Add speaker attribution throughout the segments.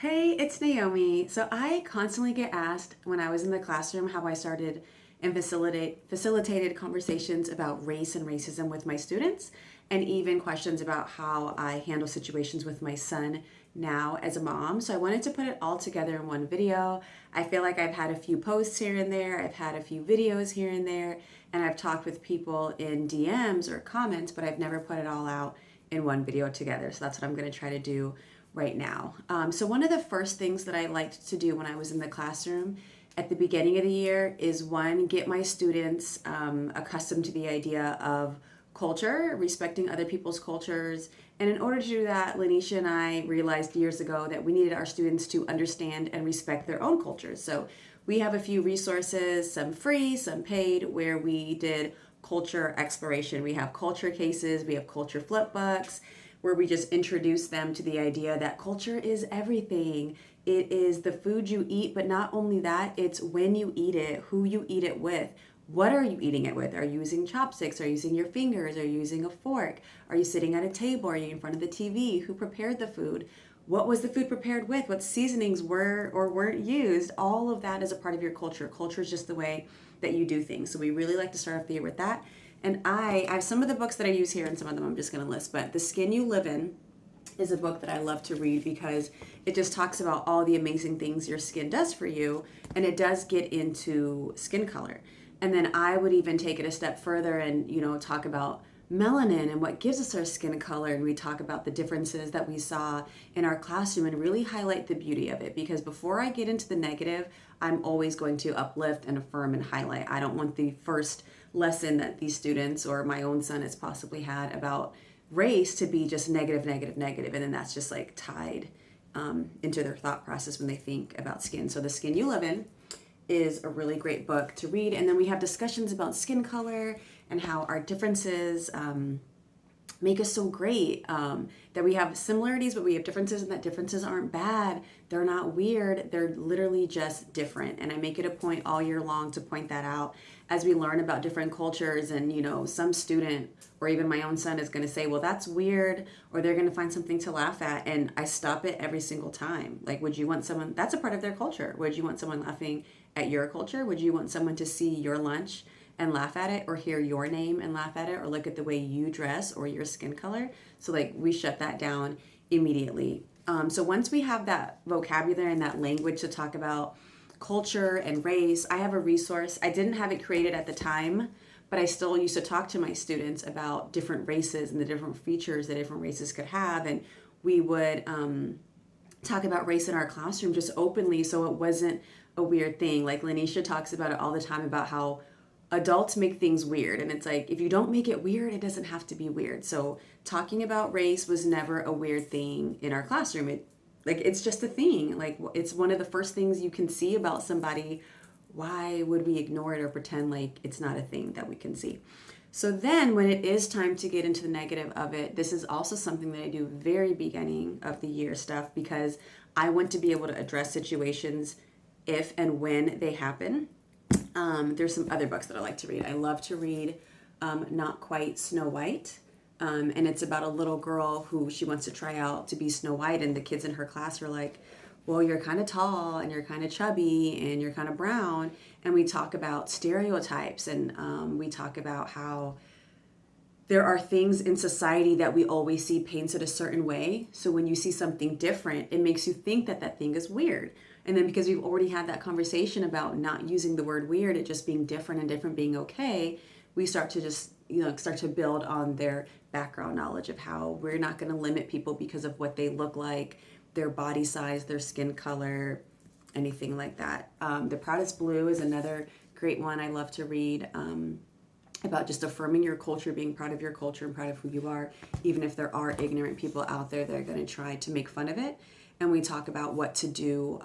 Speaker 1: Hey, it's Naomi. So I constantly get asked when I was in the classroom how I started and facilitated conversations about race and racism with my students, and even questions about how I handle situations with my son now as a mom. So I wanted to put it all together in one video. I feel like I've had a few posts here and there, I've had a few videos here and there, and I've talked with people in DMs or comments, but I've never put it all out in one video together. So that's what I'm going to try to do right now. So one of the first things that I liked to do when I was in the classroom at the beginning of the year is one, get my students accustomed to the idea of culture, respecting other people's cultures. And in order to do that, Lanisha and I realized years ago that we needed our students to understand and respect their own cultures. So we have a few resources, some free, some paid, where we did culture exploration. We have culture cases, we have culture flip books, where we just introduce them to the idea that culture is everything. It is the food you eat, but not only that, it's when you eat it, who you eat it with. What are you eating it with? Are you using chopsticks? Are you using your fingers? Are you using a fork? Are you sitting at a table? Are you in front of the TV? Who prepared the food? What was the food prepared with? What seasonings were or weren't used? All of that is a part of your culture. Culture is just the way that you do things. So we really like to start off the year with that. And I have some of the books that I use here, and some of them I'm just going to list. But The Skin You Live In is a book that I love to read because it just talks about all the amazing things your skin does for you. And it does get into skin color. And then I would even take it a step further and, talk about melanin and what gives us our skin color. And we talk about the differences that we saw in our classroom and really highlight the beauty of it. Because before I get into the negative, I'm always going to uplift and affirm and highlight. I don't want the first lesson that these students or my own son has possibly had about race to be just negative, negative, negative. And then that's just like tied into their thought process when they think about skin. So The Skin You Live In is a really great book to read. And then we have discussions about skin color and how our differences make us so great, that we have similarities, but we have differences, and that differences aren't bad. They're not weird. They're literally just different. And I make it a point all year long to point that out as we learn about different cultures. And, some student or even my own son is going to say, well, that's weird, or they're going to find something to laugh at. And I stop it every single time. Like, would you want someone, that's a part of their culture. Would you want someone laughing at your culture? Would you want someone to see your lunch and laugh at it, or hear your name and laugh at it, or look at the way you dress or your skin color? So we shut that down immediately. So once we have that vocabulary and that language to talk about culture and race, I have a resource. I didn't have it created at the time, but I still used to talk to my students about different races and the different features that different races could have. And we would talk about race in our classroom just openly, so it wasn't a weird thing. Like Lanisha talks about it all the time, about how adults make things weird, and it's like, if you don't make it weird, it doesn't have to be weird. So talking about race was never a weird thing in our classroom. It's just a thing. Like, it's one of the first things you can see about somebody. Why would we ignore it or pretend like it's not a thing that we can see? So then when it is time to get into the negative of it, this is also something that I do very beginning of the year stuff, because I want to be able to address situations if and when they happen. There's some other books that I like to read. I love to read Not Quite Snow White. And it's about a little girl who she wants to try out to be Snow White. And the kids in her class are like, well, you're kind of tall and you're kind of chubby and you're kind of brown. And we talk about stereotypes, and we talk about how there are things in society that we always see painted a certain way. So when you see something different, it makes you think that that thing is weird. And then because we've already had that conversation about not using the word weird, it just being different and different being okay, we start to just, start to build on their background knowledge of how we're not going to limit people because of what they look like, their body size, their skin color, anything like that. The Proudest Blue is another great one I love to read, about just affirming your culture, being proud of your culture and proud of who you are, even if there are ignorant people out there that are going to try to make fun of it. And we talk about what to do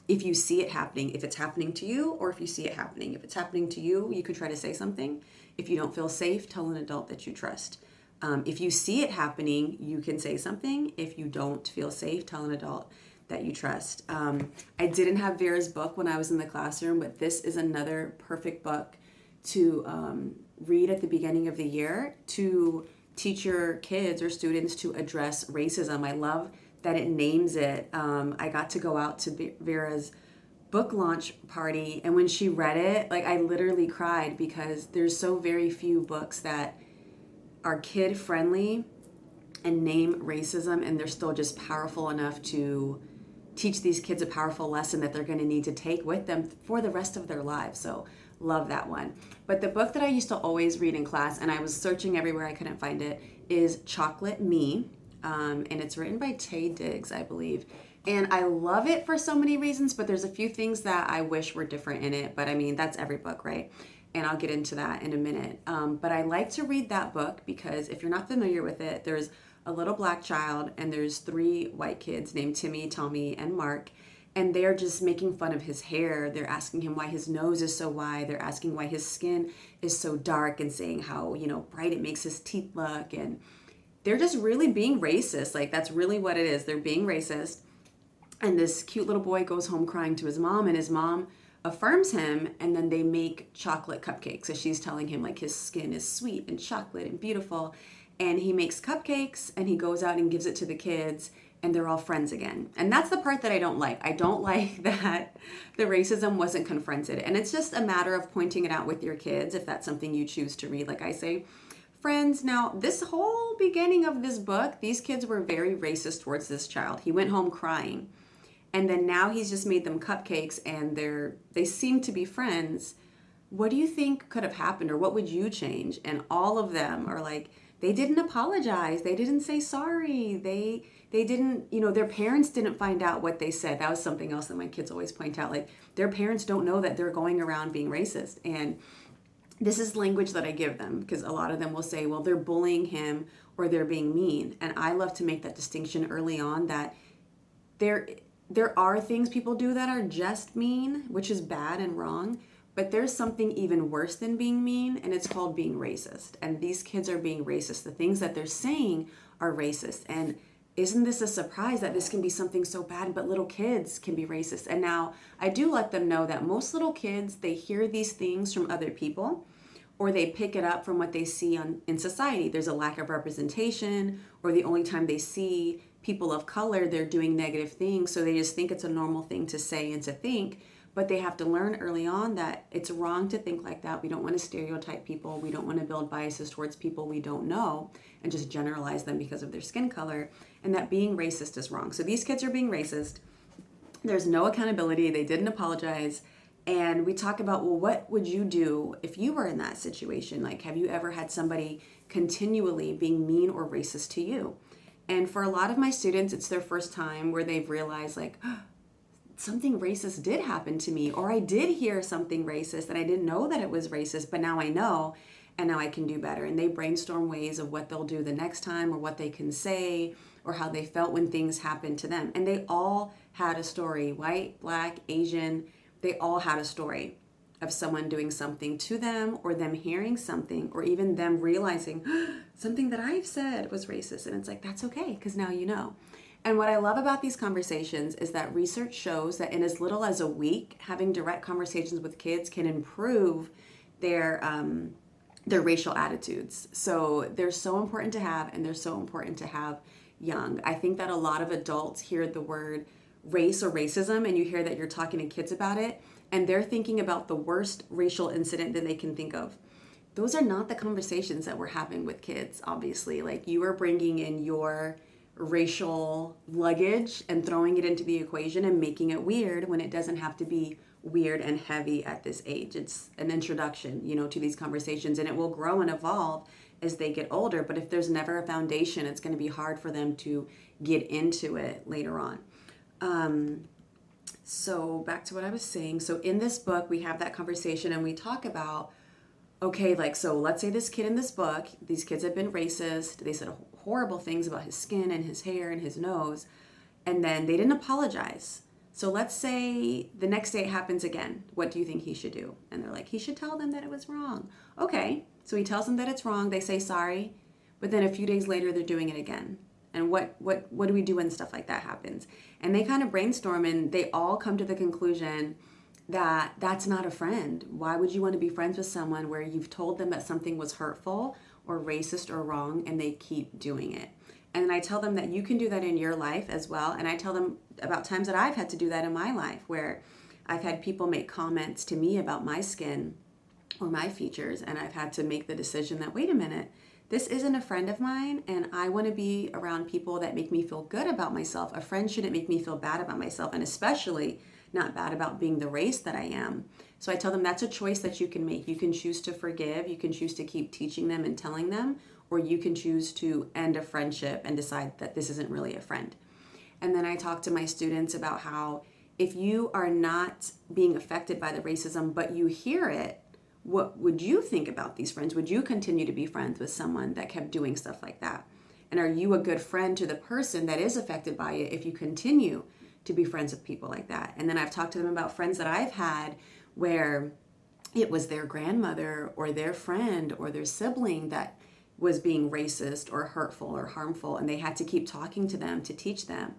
Speaker 1: if you see it happening, if it's happening to you, or if you see it happening. If it's happening to you, you could try to say something. If you don't feel safe, tell an adult that you trust. If you see it happening, you can say something. If you don't feel safe, tell an adult that you trust. I didn't have Veras Book when I was in the classroom, but this is another perfect book to read at the beginning of the year to teach your kids or students to address racism. I love that it names it. I got to go out to Vera's book launch party, and when she read it, like, I literally cried, because there's so very few books that are kid friendly and name racism, and they're still just powerful enough to teach these kids a powerful lesson that they're going to need to take with them for the rest of their lives. So love that one. But the book that I used to always read in class, and I was searching everywhere, I couldn't find it, is Chocolate Me. And it's written by Tay Diggs, I believe. And I love it for so many reasons, but there's a few things that I wish were different in it. But I mean, that's every book, right? And I'll get into that in a minute. But I like to read that book because if you're not familiar with it, there's a little black child and there's 3 white kids named Timmy, Tommy, and Mark. And they're just making fun of his hair. They're asking him why his nose is so wide. They're asking why his skin is so dark and saying how, bright it makes his teeth look. And they're just really being racist. Like, that's really what it is. They're being racist. And this cute little boy goes home crying to his mom, and his mom affirms him, and then they make chocolate cupcakes. So she's telling him, like, his skin is sweet and chocolate and beautiful. And he makes cupcakes, and he goes out and gives it to the kids, and they're all friends again. And that's the part that I don't like. I don't like that the racism wasn't confronted. And it's just a matter of pointing it out with your kids, if that's something you choose to read. Like I say, friends. Now, this whole beginning of this book, these kids were very racist towards this child. He went home crying. And then now he's just made them cupcakes, and they seem to be friends. What do you think could have happened, or what would you change? And all of them are like, they didn't apologize. They didn't say sorry. They didn't, their parents didn't find out what they said. That was something else that my kids always point out. Like, their parents don't know that they're going around being racist. And this is language that I give them, because a lot of them will say, well, they're bullying him or they're being mean. And I love to make that distinction early on, that there are things people do that are just mean, which is bad and wrong, but there's something even worse than being mean, and it's called being racist. And these kids are being racist. The things that they're saying are racist. And isn't this a surprise that this can be something so bad, but little kids can be racist? And now I do let them know that most little kids, they hear these things from other people, or they pick it up from what they see in society. There's a lack of representation, or the only time they see people of color, they're doing negative things, so they just think it's a normal thing to say and to think. But they have to learn early on that it's wrong to think like that. We don't want to stereotype people. We don't want to build biases towards people we don't know and just generalize them because of their skin color, and that being racist is wrong. So these kids are being racist. There's no accountability. They didn't apologize. And we talk about, well, what would you do if you were in that situation? Like, have you ever had somebody continually being mean or racist to you? And for a lot of my students, it's their first time where they've realized, like, oh, something racist did happen to me, or I did hear something racist and I didn't know that it was racist, but now I know, and now I can do better. And they brainstorm ways of what they'll do the next time, or what they can say, or how they felt when things happened to them. And they all had a story, white, black, Asian, they all had a story of someone doing something to them, or them hearing something, or even them realizing something that I've said was racist. And it's like, that's okay, because now you know. And what I love about these conversations is that research shows that in as little as a week, having direct conversations with kids can improve their racial attitudes. So they're so important to have, and they're so important to have young. I think that a lot of adults hear the word race or racism, and you hear that you're talking to kids about it, and they're thinking about the worst racial incident that they can think of. Those are not the conversations that we're having with kids, obviously. Like, you are bringing in your racial luggage and throwing it into the equation and making it weird when it doesn't have to be weird and heavy at this age. It's an introduction, to these conversations, and it will grow and evolve as they get older. But if there's never a foundation, it's going to be hard for them to get into it later on. So back to what I was saying. So in this book, we have that conversation, and we talk about, okay, like, so let's say this kid in this book, these kids have been racist. They said horrible things about his skin and his hair and his nose, and then they didn't apologize. So let's say the next day it happens again. What do you think he should do? And they're like, he should tell them that it was wrong. Okay, so he tells them that it's wrong. They say sorry, but then a few days later they're doing it again. And what do we do when stuff like that happens? And they kind of brainstorm, and they all come to the conclusion that that's not a friend. Why would you want to be friends with someone where you've told them that something was hurtful or racist or wrong, and they keep doing it? And then I tell them that you can do that in your life as well. And I tell them about times that I've had to do that in my life, where I've had people make comments to me about my skin or my features, and I've had to make the decision that, wait a minute, this isn't a friend of mine, and I want to be around people that make me feel good about myself. A friend shouldn't make me feel bad about myself, and especially not bad about being the race that I am. So I tell them that's a choice that you can make. You can choose to forgive, you can choose to keep teaching them and telling them, or you can choose to end a friendship and decide that this isn't really a friend. And then I talk to my students about how if you are not being affected by the racism, but you hear it, what would you think about these friends? Would you continue to be friends with someone that kept doing stuff like that? And are you a good friend to the person that is affected by it if you continue to be friends with people like that? And then I've talked to them about friends that I've had where it was their grandmother or their friend or their sibling that was being racist or hurtful or harmful, and they had to keep talking to them to teach them.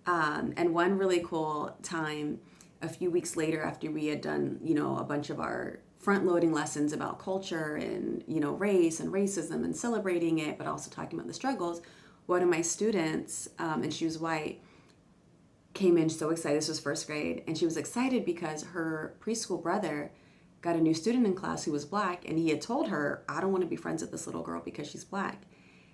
Speaker 1: And one really cool time, a few weeks later after we had done, a bunch of our front-loading lessons about culture and, race and racism and celebrating it, but also talking about the struggles, one of my students, and she was white, came in so excited. This was first grade, and she was excited because her preschool brother got a new student in class who was black, and he had told her, I don't want to be friends with this little girl because she's black.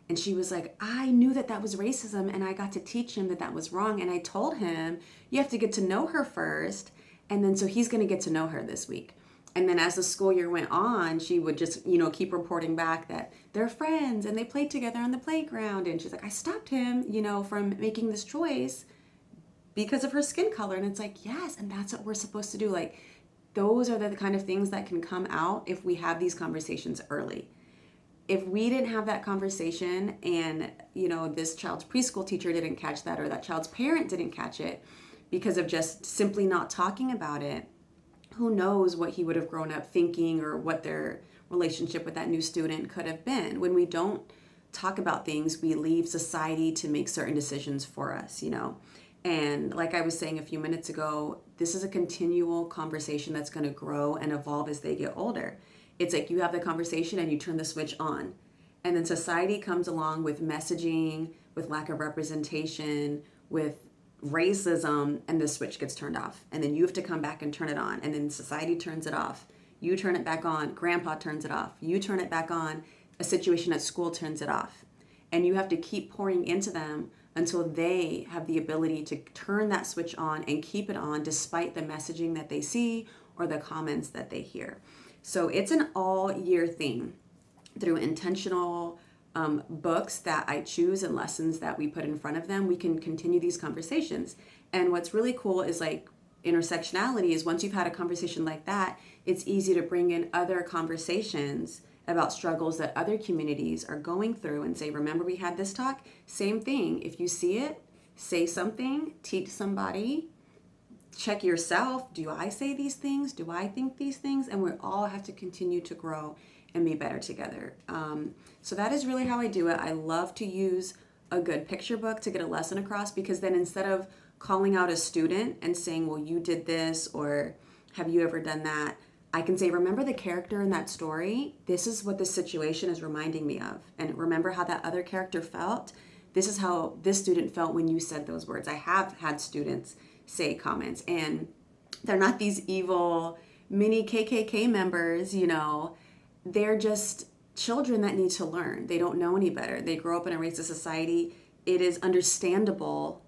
Speaker 1: And she was like, I knew that was racism, and I got to teach him that was wrong. And I told him, you have to get to know her first, and then so he's going to get to know her this week. And then as the school year went on, she would just, keep reporting back that they're friends and they played together on the playground. And she's like, I stopped him, from making this choice because of her skin color. And it's like, yes, and that's what we're supposed to do. Like, those are the kind of things that can come out if we have these conversations early. If we didn't have that conversation and, this child's preschool teacher didn't catch that, or that child's parent didn't catch it because of just simply not talking about it, who knows what he would have grown up thinking or what their relationship with that new student could have been. When we don't talk about things, we leave society to make certain decisions for us, And like I was saying a few minutes ago, this is a continual conversation that's going to grow and evolve as they get older. It's like you have the conversation and you turn the switch on. And then society comes along with messaging, with lack of representation, with racism, and the switch gets turned off. And then you have to come back and turn it on. And then society turns it off. You turn it back on. Grandpa turns it off. You turn it back on. A situation at school turns it off. And you have to keep pouring into them until they have the ability to turn that switch on and keep it on despite the messaging that they see or the comments that they hear. So it's an all-year thing through intentional books that I choose and lessons that we put in front of them. We can continue these conversations. And what's really cool is like intersectionality is once you've had a conversation like that, it's easy to bring in other conversations about struggles that other communities are going through and say, remember we had this talk? Same thing. If you see it, say something, teach somebody, check yourself. Do I say these things? Do I think these things? And we all have to continue to grow and be better together. So that is really how I do it. I love to use a good picture book to get a lesson across, because then instead of calling out a student and saying, well, you did this, or have you ever done that? I can say, remember the character in that story? This is what this situation is reminding me of. And remember how that other character felt? This is how this student felt when you said those words. I have had students say comments, and they're not these evil mini KKK members, They're just children that need to learn. They don't know any better. They grow up in a racist society. It is understandable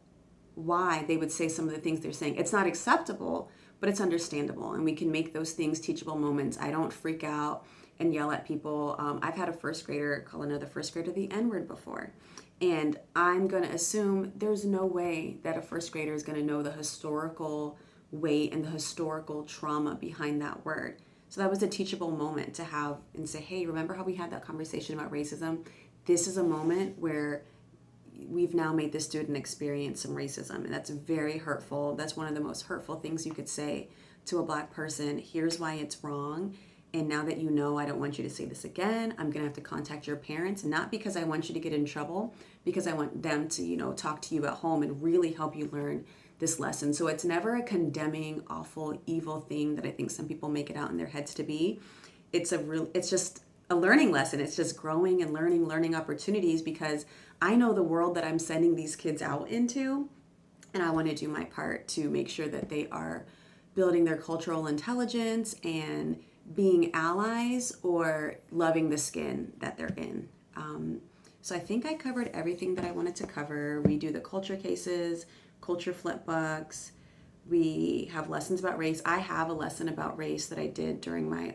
Speaker 1: why they would say some of the things they're saying. It's not acceptable, but it's understandable, and we can make those things teachable moments. I don't freak out and yell at people. I've had a first grader call another first grader the N-word before, and I'm going to assume there's no way that a first grader is going to know the historical weight and the historical trauma behind that word. So that was a teachable moment to have and say, hey, remember how we had that conversation about racism? This is a moment where we've now made this student experience some racism, and that's very hurtful. That's one of the most hurtful things you could say to a Black person. Here's why it's wrong. And now that you know, I don't want you to say this again. I'm going to have to contact your parents, not because I want you to get in trouble, because I want them to, talk to you at home and really help you learn this lesson. So it's never a condemning, awful, evil thing that I think some people make it out in their heads to be. It's just a learning lesson. It's just growing and learning opportunities, because I know the world that I'm sending these kids out into, and I want to do my part to make sure that they are building their cultural intelligence and being allies or loving the skin that they're in. So I think I covered everything that I wanted to cover. We do the culture cases, culture flip books. We have lessons about race. I have a lesson about race that I did during my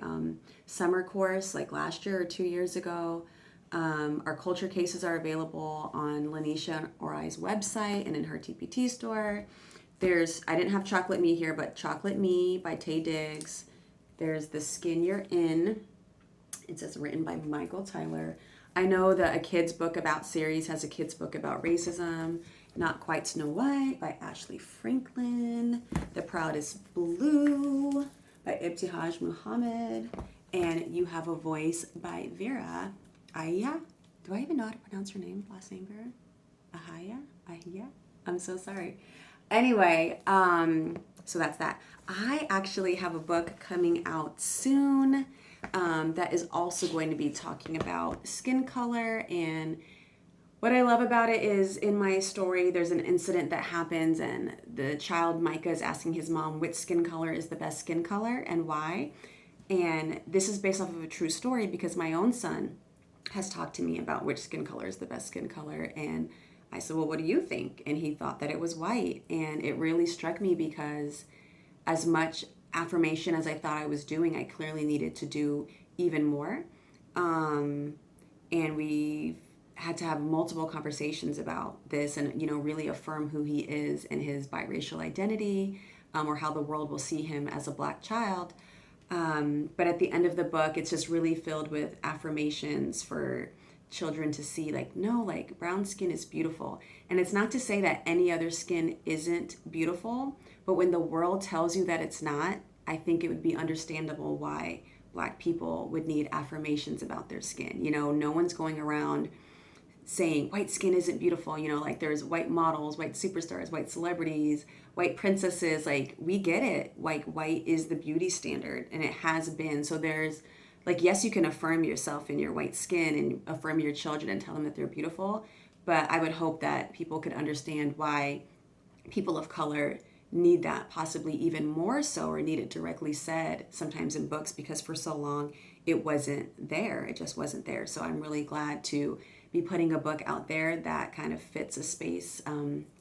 Speaker 1: summer course, like last year or 2 years ago. Our culture cases are available on Lanisha or I's website and in her TPT store. I didn't have Chocolate Me here, but Chocolate Me by Tay Diggs. There's The Skin You're In. It says written by Michael Tyler. I know that A Kid's Book About series has a kid's book about racism. Not Quite Snow White by Ashley Franklin. The Proudest Blue by Ibtihaj Muhammad. And You Have a Voice by Vera. Aya? Do I even know how to pronounce her name? Last name, Vera? Ahaya? Ahia? I'm so sorry. Anyway, so that's that. I actually have a book coming out soon that is also going to be talking about skin color. And what I love about it is, in my story, there's an incident that happens, and the child Micah is asking his mom which skin color is the best skin color and why. And this is based off of a true story, because my own son has talked to me about which skin color is the best skin color. And I said, well, what do you think? And he thought that it was white. And it really struck me, because as much affirmation as I thought I was doing, I clearly needed to do even more. And we had to have multiple conversations about this and, really affirm who he is and his biracial identity, or how the world will see him as a Black child. But at the end of the book, it's just really filled with affirmations for children to see, like, no, like, brown skin is beautiful. And it's not to say that any other skin isn't beautiful, but when the world tells you that it's not, I think it would be understandable why Black people would need affirmations about their skin. No one's going around saying white skin isn't beautiful. Like, there's white models, white superstars, white celebrities, white princesses. Like, we get it. Like, white is the beauty standard, and it has been. So there's, like, yes, you can affirm yourself in your white skin and affirm your children and tell them that they're beautiful, but I would hope that people could understand why people of color need that possibly even more so, or need it directly said sometimes in books, because for so long it wasn't there. It just wasn't there. So I'm really glad to be putting a book out there that kind of fits a space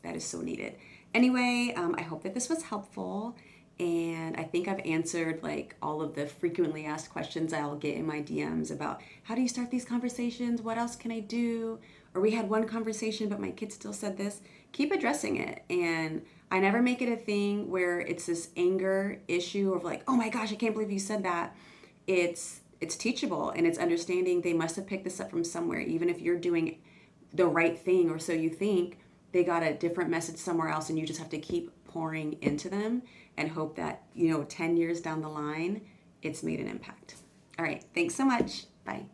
Speaker 1: that is so needed. Anyway, I hope that this was helpful. And I think I've answered, like, all of the frequently asked questions I'll get in my DMs about how do you start these conversations? What else can I do? Or we had one conversation, but my kid still said this. Keep addressing it. And I never make it a thing where it's this anger issue of, like, oh my gosh, I can't believe you said that. It's teachable, and it's understanding they must have picked this up from somewhere. Even if you're doing the right thing, or so you think, they got a different message somewhere else, and you just have to keep pouring into them and hope that, 10 years down the line, it's made an impact. All right. Thanks so much. Bye.